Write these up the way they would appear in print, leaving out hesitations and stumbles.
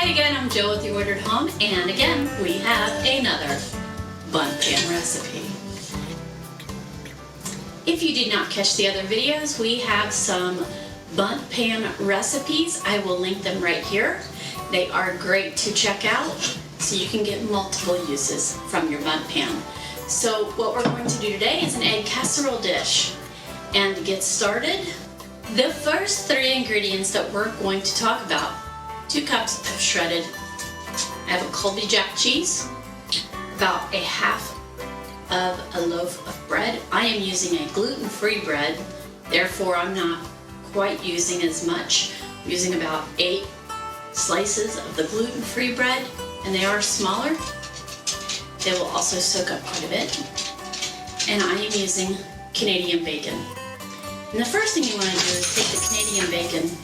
Hi again, I'm Jill with You Ordered Home, and again, we have another Bundt pan recipe. If you did not catch the other videos, we have some Bundt pan recipes. I will link them right here. They are great to check out, so you can get multiple uses from your Bundt pan. So what we're going to do today is an egg casserole dish. And to get started, the first three ingredients that we're going to talk about: 2 cups of shredded. I have a Colby Jack cheese, about a half of a loaf of bread. I am using a gluten-free bread, therefore I'm not quite using as much. I'm using about 8 slices of the gluten-free bread, and they are smaller. They will also soak up quite a bit. And I am using Canadian bacon. And the first thing you want to do is take the Canadian bacon,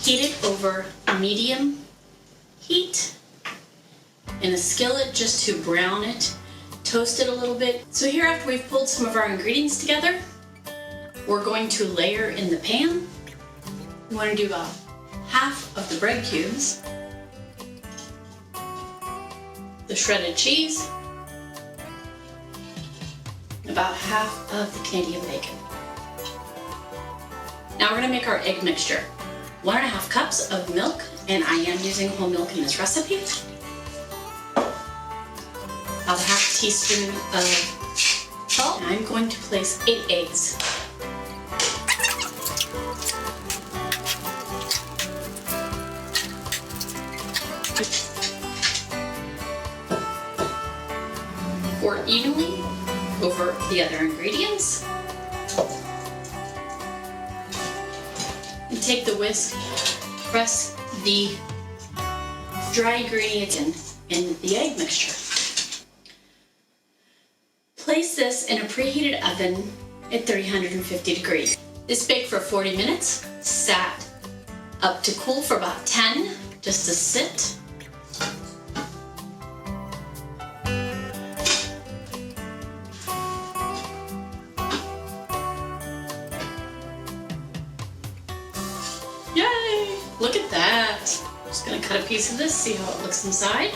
heat it over medium heat in a skillet just to brown it, toast it a little bit. So here, after we've pulled some of our ingredients together, we're going to layer in the pan. We want to do about half of the bread cubes, the shredded cheese, about half of the Canadian bacon. Now we're going to make our egg mixture. 1.5 cups of milk, and I am using whole milk in this recipe. About a half teaspoon of salt. And I'm going to place 8 eggs. Pour evenly over the other ingredients. And take the whisk, press the dry ingredients in the egg mixture. Place this in a preheated oven at 350 degrees. This baked for 40 minutes, sat up to cool for about 10, just to sit. Yay! Look at that. I'm just gonna cut a piece of this, see how it looks inside.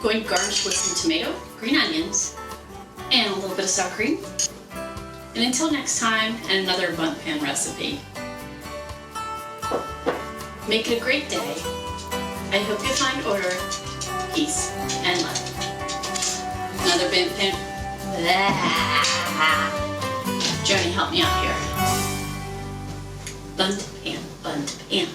Going to garnish with some tomato, green onions, and a little bit of sour cream. And until next time, and another Bundt pan recipe. Make it a great day. I hope you find order, peace, and love. Another Bundt pan. Johnny, help me out here. Bundt pan, Bundt pan.